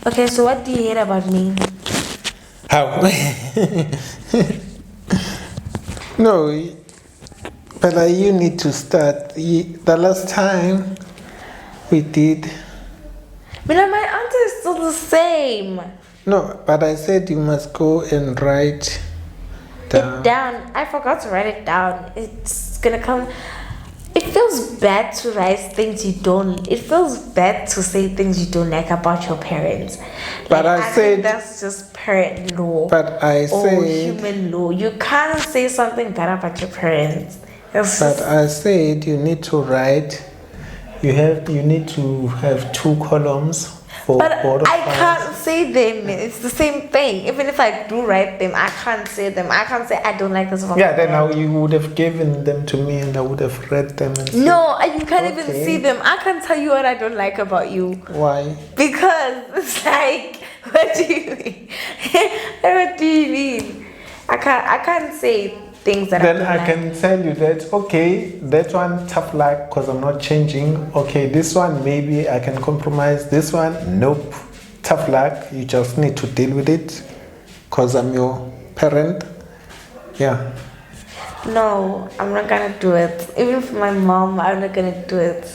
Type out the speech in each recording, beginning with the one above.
Okay, so what do you hate about me? How? No, but you need to start. The last time we did. My answer is still the same. No, but I said you must go and write down. It down. I forgot to write it down. It's gonna come. It feels bad to write things you don't. It feels bad to say things you don't like about your parents. But I said think that's just parent law. But I or said human law. You can't say something bad about your parents. But I said you need to write. You need to have 2 columns for But both I files. can't say them. It's the same thing. Even if I do write them, I can't say them. I can't say I don't like this about Yeah, my then parents. now you would have given them to me and I would have read them and said, No, you can't even Okay. see them. I can't tell you what I don't like about you. Why? Because it's like, what do you mean? What do you mean? I can't say things that Then I I don't can tell you that, okay, that one tough luck because I'm not changing. Okay, this one maybe I can compromise. This one, nope, tough luck. You just need to deal with it because I'm your parent. Yeah. like. No, I'm not gonna do it. Even for my mom, I'm not gonna do it.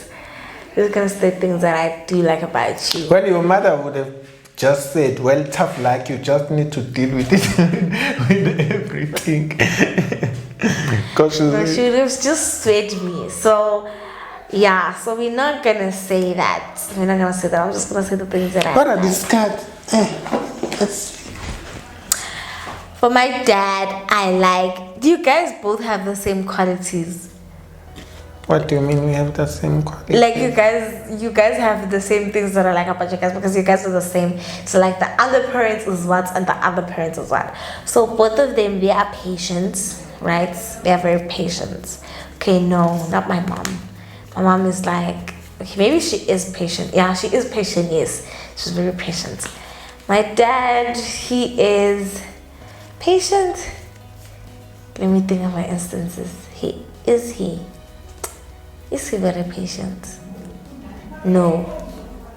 I'm just gonna say things that I do like about you. Well, your mother would have just said, well, tough luck, you just need to deal with it, with everything. Because No, she would have just swayed me. So, yeah, so we're not gonna say that. We're not gonna say that. I'm just gonna say the things that I what are like. these cards? Let's For my dad, I like. Do you guys both have the same qualities? What do you mean we have the same quality? Like you guys have the same things that I like about you guys because you guys are the same. So like the other parents is what and the other parents is what. So both of them, they are patient, right? They are very patient. Okay, no, not my mom. My mom is like, okay, maybe she is patient. Yeah, she is patient. Yes, she's very patient. My dad, he is patient. Let me think of my instances. Is he very patient? No,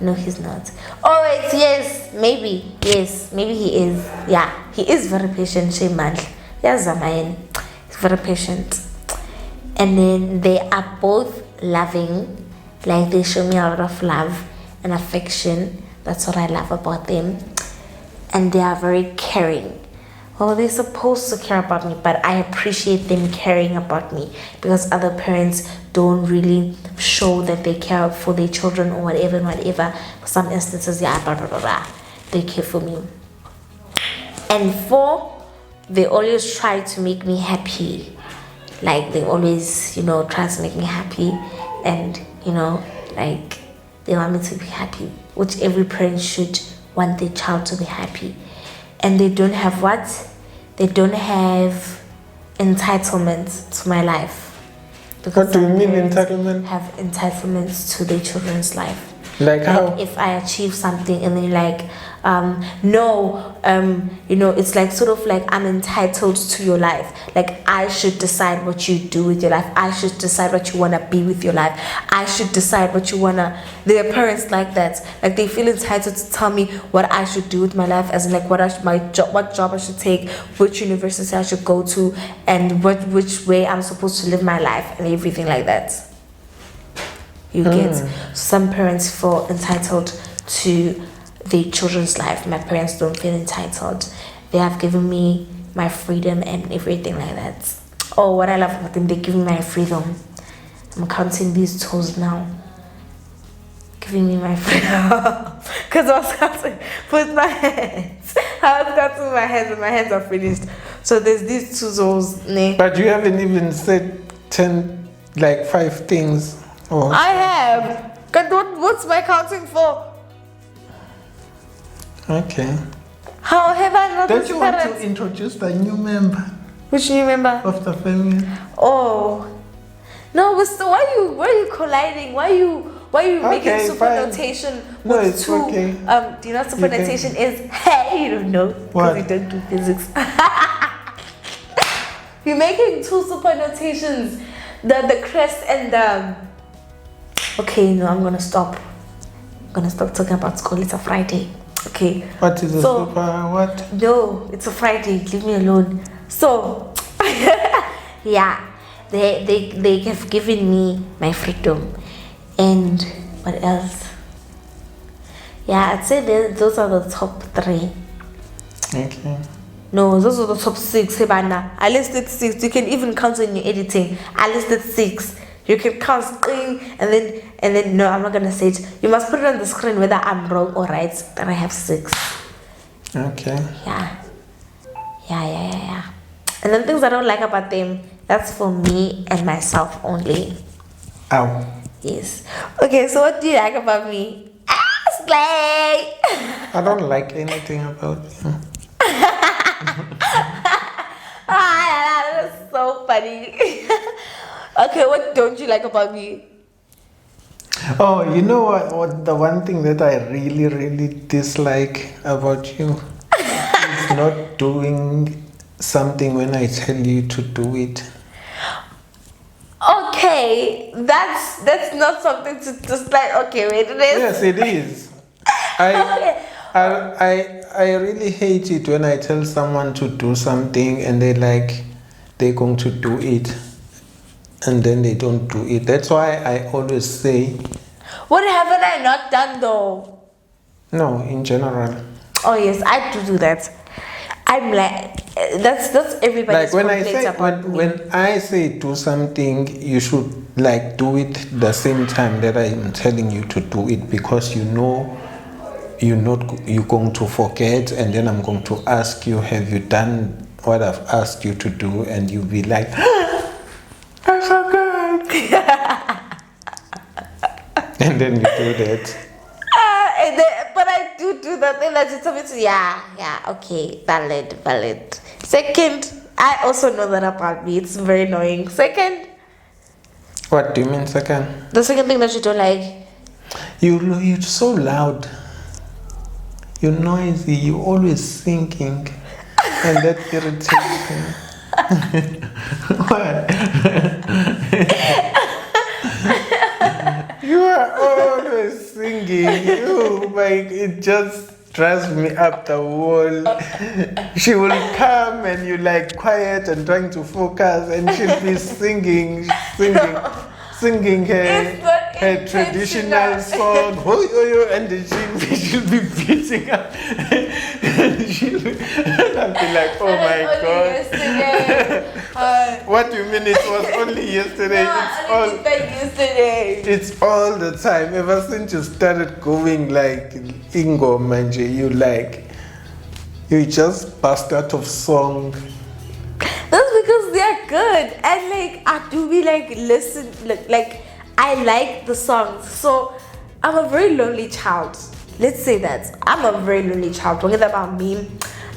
he's not. Oh wait, yes, maybe he is. Yeah, he is very patient. Yes, Zamayan, he's very patient. And then they are both loving, like they show me a lot of love and affection. That's what I love about them. And they are very caring. Well, they're supposed to care about me, but I appreciate them caring about me because other parents don't really show that they care for their children or whatever and whatever. For some instances, yeah, blah, blah, blah, blah. They care for me. And 4, they always try to make me happy. Like, they always, try to make me happy. And, like, they want me to be happy, which every parent should want their child to be happy. And they don't have what? They don't have entitlement to my life. Because What do you some mean parents entitlement? Have entitlements to their children's life. Like how? If I achieve something and then like, it's like sort of like I'm entitled to your life. Like I should decide what you do with your life. I should decide what you wanna be with your life. I should decide what you wanna. Their parents like that. Like they feel entitled to tell me what I should do with my life, as in like what job I should take, which university I should go to, and which way I'm supposed to live my life and everything like that. You get. Some parents feel entitled to their children's life. My parents don't feel entitled. They have given me my freedom and everything like that. Oh, what I love about them, they give me my freedom. I'm counting these toes now. Giving me my freedom. Because I was counting with my hands. I was counting my hands and my hands are finished. So there's these 2 toes. But you haven't even said 5 things. Oh. I have. God, what's my counting for? Okay. How have I not Don't you want to parents? introduce the new member Which new member? of the family? Oh. No, but so why are you colliding? Why are you making Okay, super fine. notation No, with it's 2? okay. Do you know what super You can- notation is? Hey, you don't know. What? Because you don't do physics. You're making 2 super notations. The crest and the... Okay, no, I'm gonna stop. gonna stop talking about school. It's a Friday. Okay. What is a super what? No, it's a Friday. Leave me alone. So, yeah, they have given me my freedom, and what else? Yeah, I'd say those are the top 3. Okay. No, those are the top 6. Hey, Bana. I listed 6. You can even count when you're editing. I listed 6. You can count screen and then no, I'm not gonna say it. You must put it on the screen whether I'm wrong or right. That I have 6. Okay. Yeah. And then things I don't like about them, that's for me and myself only. Ow. Yes. Okay, so what do you like about me? Slay! I don't like anything about you. That's so funny. Okay, what don't you like about me? Oh, you know what the one thing that I really, really dislike about you is not doing something when I tell you to do it. Okay, that's not something to dislike. Okay, wait, it is. Yes, it is. Okay. I really hate it when I tell someone to do something and they're going to do it and then they don't do it. That's why I always say, what haven't I not done though? No, in general. Oh yes, I do that. I'm like, that's everybody's like when I say do something, you should like do it the same time that I'm telling you to do it, because you know you're going to forget, and then I'm going to ask you, have you done what I've asked you to do? And you'll be like, I forgot. And then you do that. But I do that thing that you told me to. Yeah, okay, valid. Second, I also know that about me. It's very annoying. Second. What do you mean second? The second thing that you don't like. You're so loud. You're noisy. You're always thinking, and that irritates me. What? You are always singing. It just drives me up the wall. She will come and you like quiet and trying to focus, and she'll be singing her traditional song, and then she'll be beating up. I'll be like, oh my God. What do you mean it was only yesterday? It's all the time. Ever since you started going like Ingo Manje, you just burst out of song. That's because they're good, and I do be listen, I like the songs. So I'm a very lonely child. Let's say that I'm a very lonely child. Talking about me,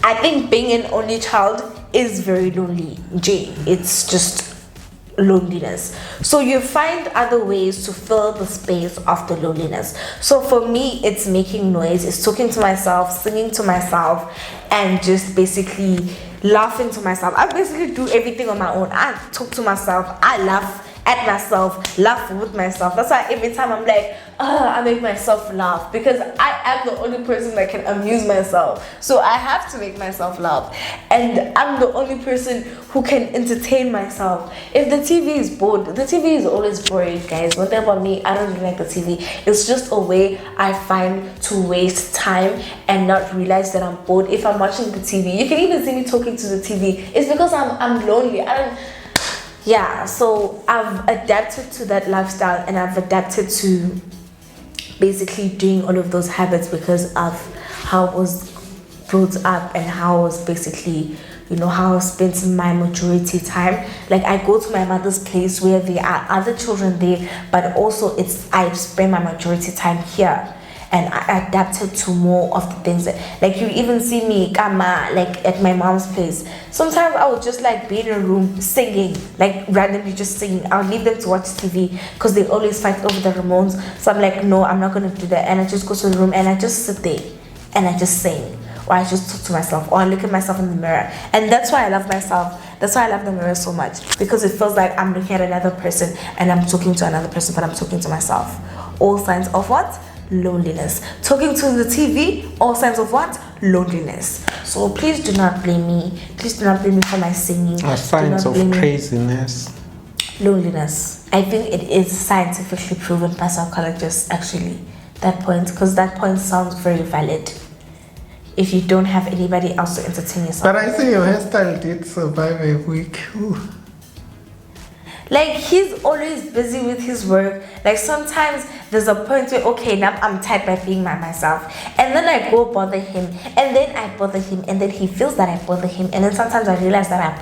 I think being an only child is very lonely. It's just loneliness. So you find other ways to fill the space of the loneliness. So for me, it's making noise, it's talking to myself, singing to myself, and just basically laughing to myself. I basically do everything on my own. I talk to myself, I laugh at myself, laugh with myself. That's why every time I'm like, I make myself laugh, because I am the only person that can amuse myself. So I have to make myself laugh, and I'm the only person who can entertain myself. If the TV is bored, the TV is always boring, guys. One thing about me, I don't really like the TV. It's just a way I find to waste time and not realize that I'm bored if I'm watching the TV. You can even see me talking to the TV. It's because I'm lonely. So I've adapted to that lifestyle, and I've adapted to basically doing all of those habits because of how I was brought up and how I was basically, how I spent my majority time. I go to my mother's place where there are other children there, but also I spend my majority time here. And I adapted to more of the things you even see me at my mom's place. Sometimes I would just be in a room singing, randomly just singing. I'll leave them to watch TV because they always fight over the remotes. So I'm like, no, I'm not gonna do that. And I just go to the room and I just sit there and I just sing, or I just talk to myself, or I look at myself in the mirror. And that's why I love myself. That's why I love the mirror so much, because it feels like I'm looking at another person and I'm talking to another person, but I'm talking to myself. All signs of what? Loneliness. Talking to the TV, all signs of what? Loneliness. So please do not blame me. Please do not blame me for my singing. Signs of craziness. Loneliness. I think it is scientifically proven by psychologists actually. That point, because that point sounds very valid. If you don't have anybody else to entertain yourself. But I see your hairstyle did survive a week. Ooh. Like, he's always busy with his work. Like, sometimes there's a point where, okay, now I'm tired by being by myself. And then I go bother him. And then I bother him. And then he feels that I bother him. And then sometimes I realize that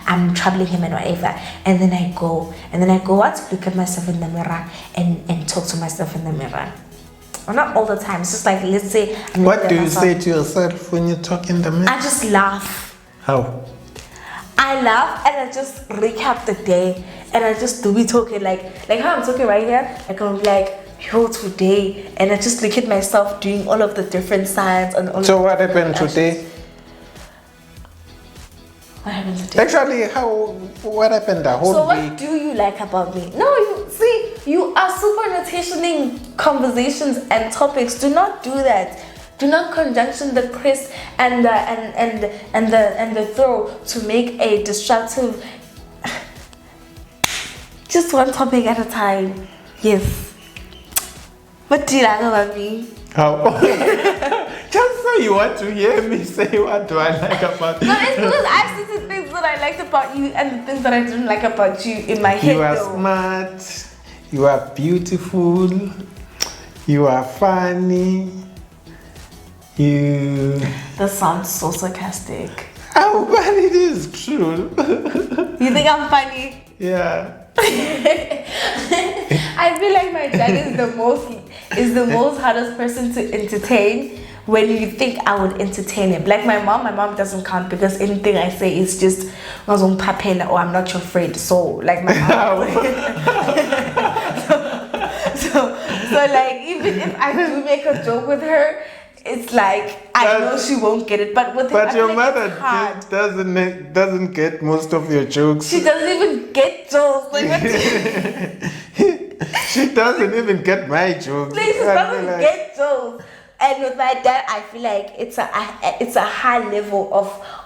I'm troubling him and whatever. And then I go. And then I go out to look at myself in the mirror and talk to myself in the mirror. Well, not all the time. It's just like, let's say... What do you say to yourself when you talk in the mirror? I just laugh. How? I laugh and I just recap the day and I just do be talking like how I'm talking right here. I can be like, yo, today, and I just look at myself doing all of the different signs and all. So what happened today? What happened today? Actually, what happened the whole So week? what do you like about me? No, you are super notationing conversations and topics. Do not do that. Do not conjunction the Chris and the throw to make a destructive. Just one topic at a time. Yes. What do you like about me? How? Just so you want to hear me say what do I like about you? No, it's because I've seen the things that I liked about you and the things that I didn't like about you in my head. You are smart. You are beautiful. You are funny. That sounds so sarcastic. Oh, but it is true. You think I'm funny? Yeah. I feel like my dad is the most hardest person to entertain when you think I would entertain him. Like my mom doesn't count because anything I say is just or I'm not your friend. So like my mom. so like even if I do make a joke with her, it's like I know she won't get it, but with but him, your like mother doesn't get most of your jokes. She doesn't even get jokes. Like what she doesn't even get my jokes. She doesn't get jokes. And with my dad, I feel like it's a high level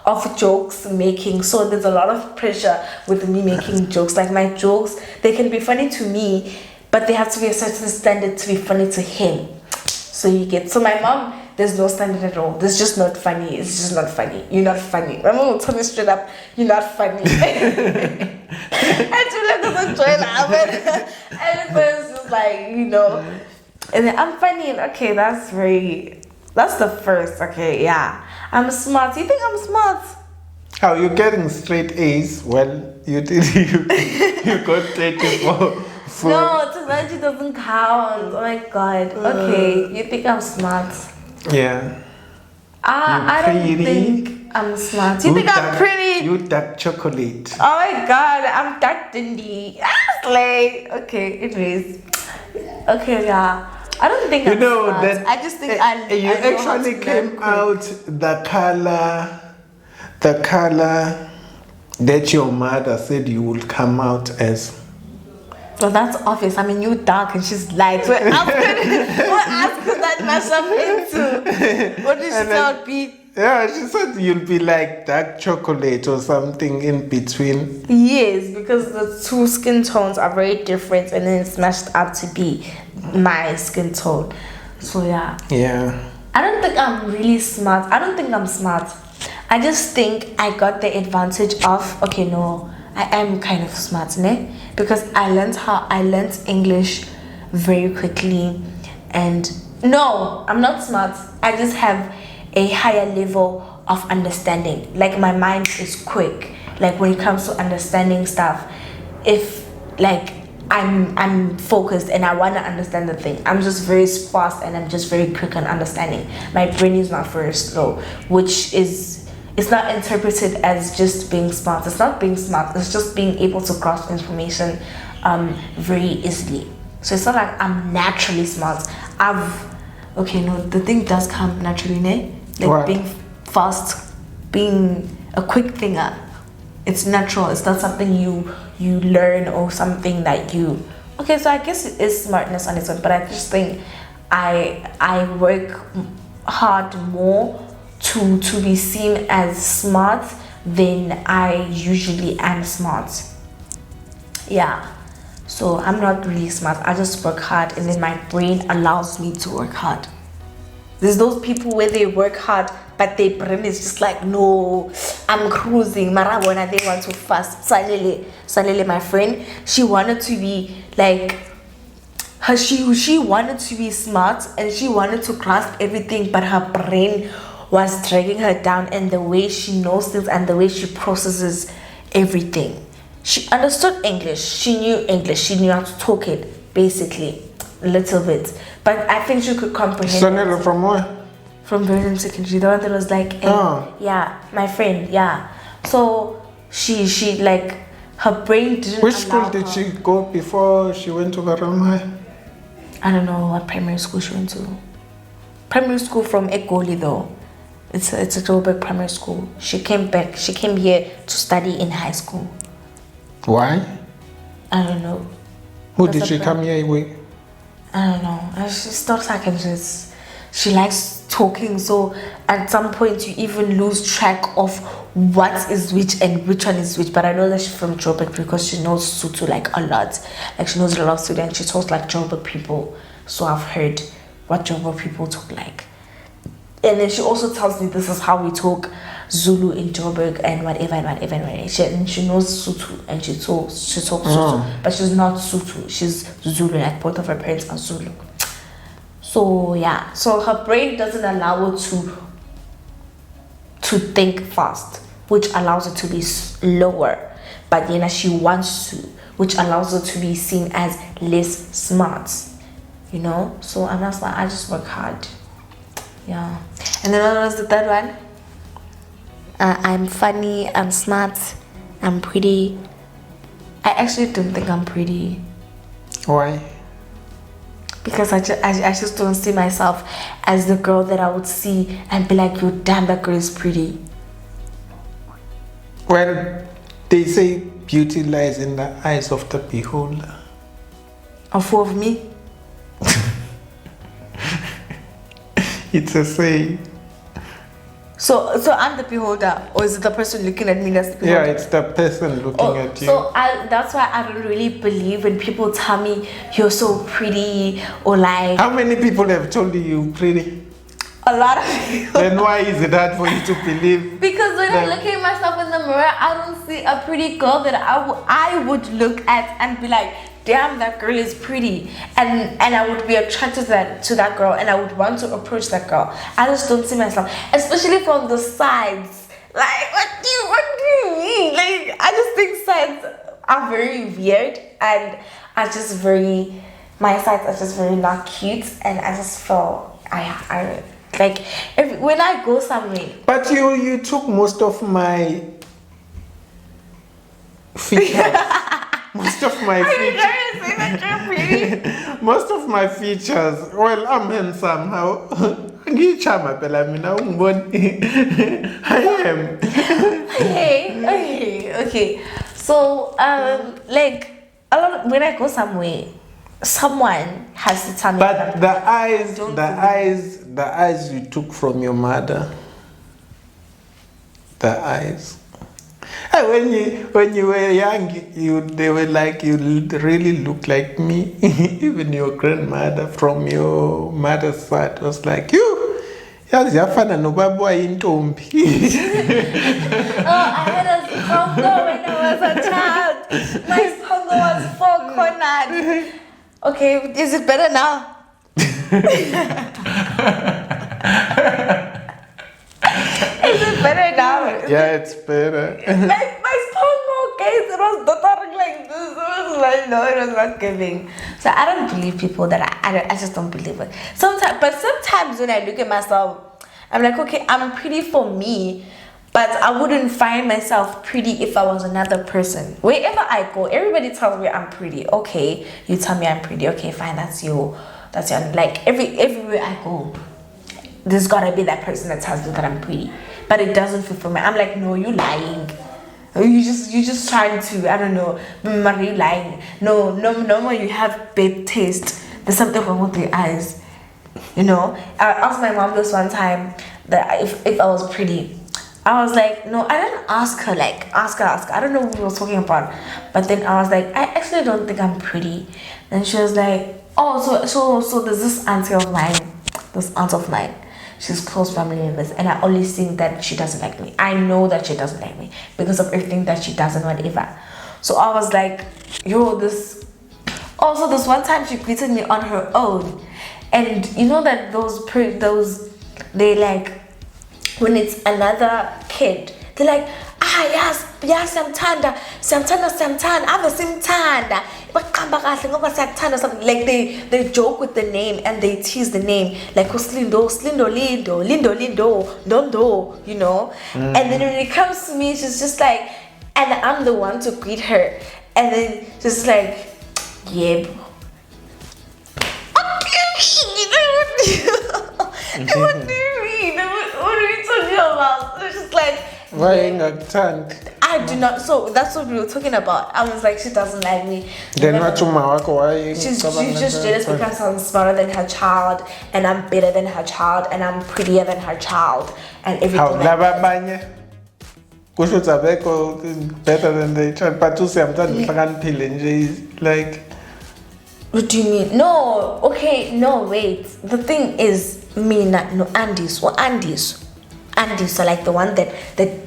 of jokes making. So there's a lot of pressure with me making jokes. Like my jokes, they can be funny to me, but they have to be a certain standard to be funny to him. So you get. So my mom, there's no standard at all. There's just not funny. It's just not funny. You're not funny. My mom will tell me straight up, you're not funny. And Julia doesn't join up. And it's just like, and then I'm funny. Okay, that's the first. Okay, yeah. I'm smart. You think I'm smart? How you're getting straight A's? Well, you got 34. No, technology doesn't count. Oh my god. Okay, you think I'm smart? Yeah. I don't think I'm smart. You think I'm pretty? You dark chocolate. Oh my god, I'm dark dindy. Okay, anyways. Okay, yeah. I don't think I'm smart. That I just think you I actually came out the color that your mother said you will come out as. Well, that's obvious. I mean, you're dark and she's light. What else could that mash up into? What did she say it would be? Yeah, she said you'll be like dark chocolate or something in between. Yes, because the two skin tones are very different and then it's mashed up to be my skin tone. So, yeah. Yeah. I don't think I'm really smart. I don't think I'm smart. I just think I got the advantage of, okay, no, I am kind of smart, ne? Because I learned English very quickly. And no, I'm not smart. I just have a higher level of understanding. Like my mind is quick. Like when it comes to understanding stuff, if like I'm focused and I want to understand the thing, I'm just very fast and I'm just very quick on understanding. My brain is not very slow, which is, it's not interpreted as just being smart. It's not being smart. It's just being able to grasp information very easily. So it's not like I'm naturally smart. The thing does come naturally, ne? Like what? Being fast, being a quick thinker. It's natural. It's not something you learn or something that you. Okay, so I guess it is smartness on its own, but I just think I work hard more to be seen as smart than I usually am smart. Yeah. So I'm not really smart. I just work hard, and then my brain allows me to work hard. There's those people where they work hard, but their brain is just like, no, I'm cruising. Marabona, they want to fast. Suddenly, my friend, she wanted to be like, she wanted to be smart and she wanted to grasp everything, but her brain was dragging her down, and the way she knows things and the way she processes everything. She understood English. She knew English. She knew how to talk it, basically, a little bit. But I think she could comprehend. Sonera from where? From Birmingham Secondary, the one that was like, yeah, my friend, yeah. So she like, her brain didn't. Which school did she go before she went to Varam High? I don't know what primary school she went to. Primary school from Egoli though. It's a Joburg primary school. She came back. She came here to study in high school. Why? I don't know. Who did she come here with? I don't know. She starts like she likes talking, so at some point you even lose track of what is which and which one is which. But I know that she's from Joburg because she knows Sotho like a lot. Like she knows a lot of Sotho and she talks like Joburg people. So I've heard what Joburg people talk like. And then she also tells me this is how we talk Zulu in Joburg and whatever. And she knows Sotho and she talks Sotho, but she's not Sotho. She's Zulu. Like both of her parents are Zulu. So yeah, so her brain doesn't allow her to think fast, which allows her to be slower. But then she wants to, which allows her to be seen as less smart. You know. So I'm not like, I just work hard. Yeah. And then what was the third one? I'm funny, I'm smart, I'm pretty. I actually don't think I'm pretty. Why? Because I just don't see myself as the girl that I would see and be like, yo, damn, that girl is pretty. Well, they say beauty lies in the eyes of the beholder. Of me? It's a saying. So I'm the beholder, or is it the person looking at me that's the beholder? Yeah, it's the person looking at you. So that's why I don't really believe when people tell me you're so pretty, or like. How many people have told you you're pretty? A lot of people. Then why is it hard for you to believe? Because when I look at myself in the mirror, I don't see a pretty girl that I would look at and be like, damn, that girl is pretty, and I would be attracted to that girl, and I would want to approach that girl. I just don't see myself, especially from the sides. Like, what do you mean? Like, I just think sides are very weird, and my sides are just very not cute, and I just feel I like when I go somewhere. But you took most of my features. Most of my features. Well, I'm handsome. How? I am. Okay. So, like a lot when I go somewhere, someone has to tell me. But the eyes you took from your mother. The eyes. When you were young, they were like, you really look like me. Even your grandmother from your mother's side was like, you. Yaziyafana nobaba yintombi. Oh, I had a spongo when I was a child. My spongo was four-cornered. Okay, is it better now? Is it better now? Yeah, it's better. My spongo case, it was dottering like this. It was like, no, it was not giving. So I don't believe people that I just don't believe it. Sometimes when I look at myself, I'm like, okay, I'm pretty for me, but I wouldn't find myself pretty if I was another person. Wherever I go, everybody tells me I'm pretty. Okay, you tell me I'm pretty. Okay, fine, that's your like everywhere I go, there's gotta be that person that tells me that I'm pretty, but it doesn't fit for me. I'm like, no, you lying. You just trying to, I don't know, are you lying? No more. You have bad taste. There's something wrong with your eyes. You know, I asked my mom this one time that if I was pretty. I was like, no, I didn't ask her, like, ask her. I don't know what we were talking about. But then I was like, I actually don't think I'm pretty. And she was like, oh, so there's this aunt of mine. She's close family members. And I always think that she doesn't like me. I know that she doesn't like me because of everything that she does and whatever. So I was like, yo, this... Also, this one time she greeted me on her own. And you know that they like... When it's another kid, they're like, yes, Samtanda, Ave Simtanda. Something like they joke with the name and they tease the name, like Lindo, Dondo, you know. And then when it comes to me, she's just like, and I'm the one to greet her, and then just like, yeah. What do you mean? What are you talking about? It's just like, I do not. So that's what we were talking about. I was like, she doesn't like me. Then why? She's just jealous because I'm smarter than her child, and I'm better than her child, and I'm prettier than her child, and everything like that. Better than the child, but to say I'm like. What do you mean? No, okay, no, wait. The thing is, Andes are like the one that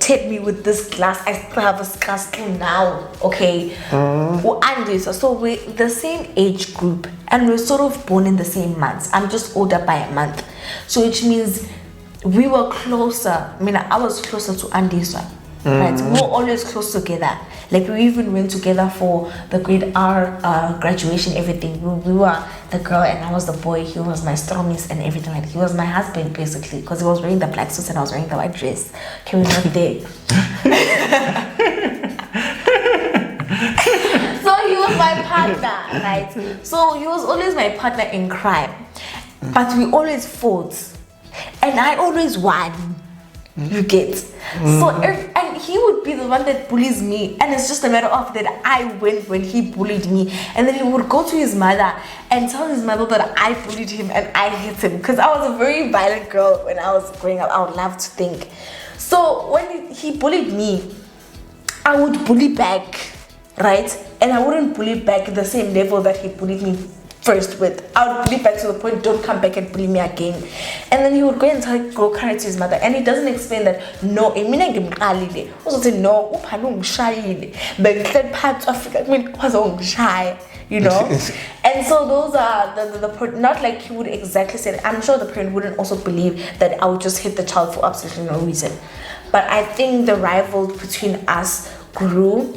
hit me with this glass. I still have a glass till now, okay? Andes, so we're the same age group, and we're sort of born in the same months. I'm just older by a month. So which means we were closer. I was closer to Andes, right? We were always close together. Like we even went together for the grade R graduation, everything. We were the girl and I was the boy. He was my stromies and everything. Like he was my husband basically, because he was wearing the black suit and I was wearing the white dress. Okay, we're not there. So he was my partner, right? So he was always my partner in crime, but we always fought, and I always won. You get so and he would be the one that bullies me, and it's just a matter of that I win when he bullied me, and then he would go to his mother and tell his mother that I bullied him and I hit him, because I was a very violent girl when I was growing up. I would love to think. So when he bullied me, I would bully back, right? And I wouldn't bully back at the same level that he bullied me first with. I would bully back to the point, don't come back and bully me again. And then he would go and go carry to his mother, and he doesn't explain that no, also say no, you know. And so those are the not like he would exactly say that. I'm sure the parent wouldn't also believe that I would just hit the child for absolutely no reason. But I think the rival between us grew,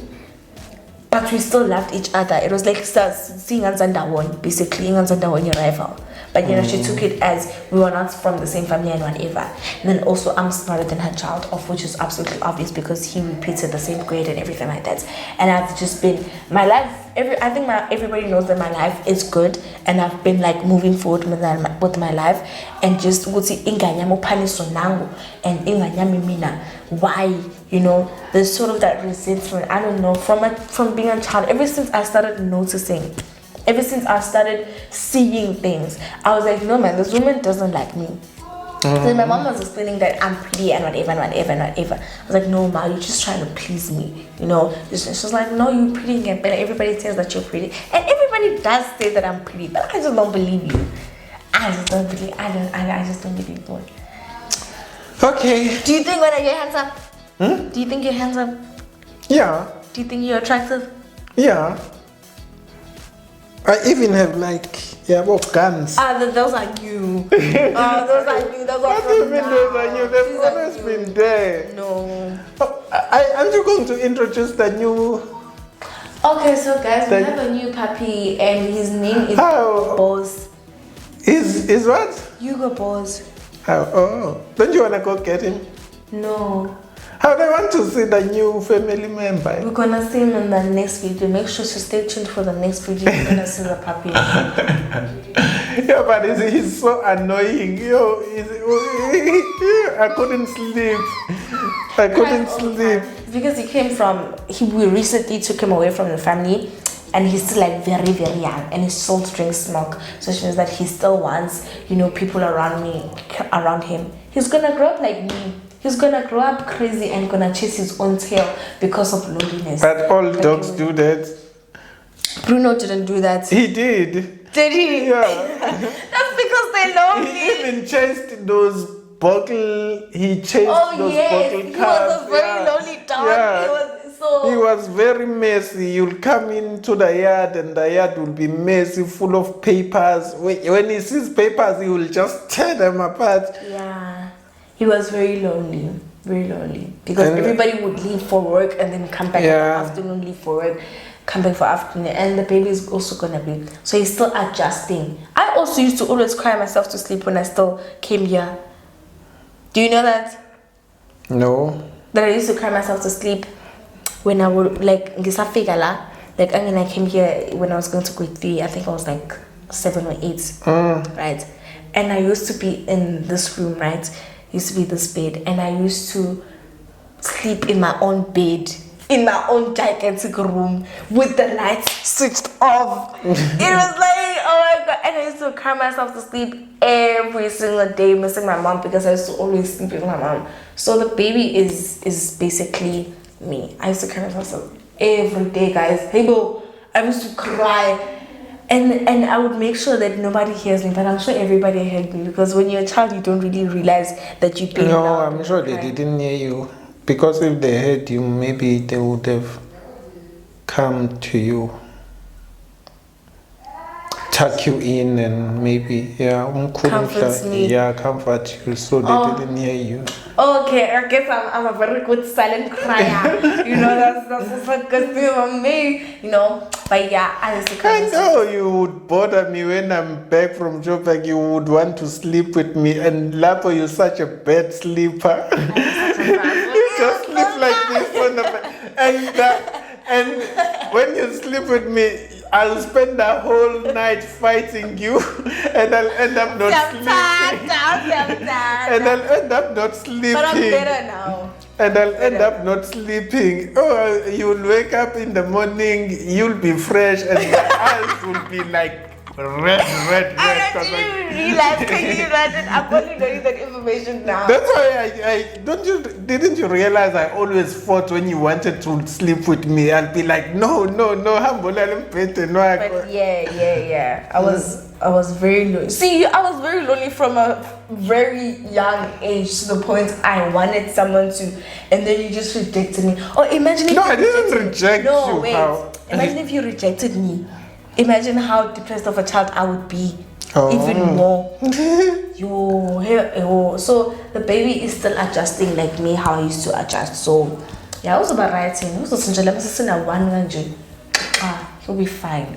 but we still loved each other. It was like seeing Anzanda basically, Anzanda your rival. But you know, she took it as we were not from the same family and whatever. And then also I'm smarter than her child, of which is absolutely obvious because he repeated the same grade and everything like that. And I've just been, my life, I think everybody knows that my life is good, and I've been like moving forward with my life, and just inganyamo paniso nangu and inganyami mina. Why? You know, there's sort of that resentment. I don't know, from being a child, ever since I started noticing, ever since I started seeing things, I was like, no man, this woman doesn't like me. So my mom was explaining that I'm pretty and whatever. I was like, no ma, you're just trying to please me, you know. She was like, no, you're pretty and get better. Everybody says that you're pretty, and everybody does say that I'm pretty, but I just don't believe you. I just don't believe you. Okay. Do you think when you're handsome? Do you think you're handsome? Yeah. Do you think you're attractive? Yeah. I even have guns. Those are new. Those are new. Those are what do you mean those are new? They've always been there. No. Aren't you going to introduce the new? Okay, so guys, we have a new puppy, and his name is Boz. Is what? Hugo Boz. Oh, don't you wanna go get him? No. How do I want to see the new family member? We're gonna see him in the next video. Make sure to stay tuned for the next video. You're gonna see the puppy. Yeah, but he's so annoying. I couldn't sleep. Because we recently took him away from the family, and he's still like very, very young, and he still drinks milk. So which means that he still wants, people around him. He's gonna grow up like me. He's gonna grow up crazy and gonna chase his own tail because of loneliness. But all dogs do that. Bruno didn't do that. He did. Did he? Yeah. That's because they're lonely. He even chased those bottle. He chased those bottle he cars. was a very lonely dog. Yeah. He was very messy. You'll come into the yard and the yard will be messy, full of papers. When he sees papers, he will just tear them apart. Yeah. He was very lonely. Very lonely. Because everybody would leave for work and then come back in the afternoon, leave for work, come back for afternoon. And the baby is also going to be. So he's still adjusting. I also used to always cry myself to sleep when I still came here. Do you know that? No. That I used to cry myself to sleep when I would, like I mean, I came here when I was going to grade 3. I think I was like 7 or 8. Right? And I used to be in this room, right? Used to be this bed, and I used to sleep in my own bed, in my own gigantic room, with the lights switched off. It was like, oh my god. And I used to cry myself to sleep every single day, missing my mom, because I used to always sleep with my mom. So the baby is basically me. I used to cry myself every day, guys. Hey bro, I used to cry. And I would make sure that nobody hears me, but I'm sure everybody heard me, because when you're a child, you don't really realize that you're being loud. I'm sure they didn't hear you, because if they heard you, maybe they would have come to you, tuck you in, and maybe comfort me. Comfort you, so they didn't hear you. Okay, I guess I'm a very good silent crier. That's a good thing about me. But yeah, I used to cry. I know you would bother me when I'm back from Joburg. You would want to sleep with me, and Lapo, you're such a bad sleeper. You just sleep like this on the bed. And when you sleep with me, I'll spend the whole night fighting you, and I'll end up not sleeping. And I'll end up not sleeping. But I'm better now. And I'll end up not sleeping. Oh, you'll wake up in the morning, you'll be fresh, and your eyes will be like red. I don't even realize. Can you imagine? I'm only knowing that information now. That's why didn't you realize I always fought when you wanted to sleep with me? I'll be like, no, But yeah. I was very lonely. See, I was very lonely from a very young age, to the point I wanted someone to, and then you just rejected me. Or imagine if I didn't reject you. No, wait. How? Imagine if you rejected me. Imagine how depressed of a child I would be. Oh. Even more. So the baby is still adjusting like me, how I used to adjust. So yeah, I was about writing. He'll be fine.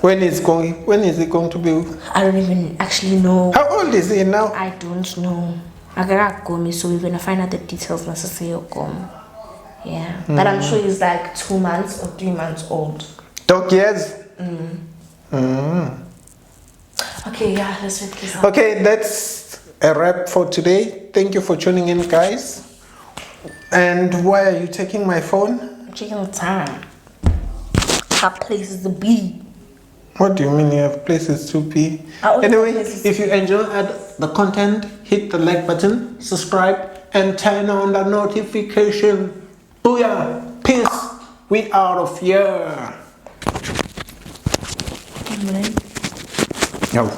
When is it going to be? I don't even actually know. How old is he now? I don't know. I gotta go me, so we're gonna find out the details necessary. Yeah. But I'm sure he's like 2 months or 3 months old. Dog years? Okay, yeah, let's read this out. Okay, that's a wrap for today. Thank you for tuning in, guys. And why are you taking my phone? I'm checking the time. Have places to be. What do you mean you have places to be? Anyway, if you enjoyed the content, hit the like button, subscribe, and turn on the notification. Booyah! Peace! We out of here. No.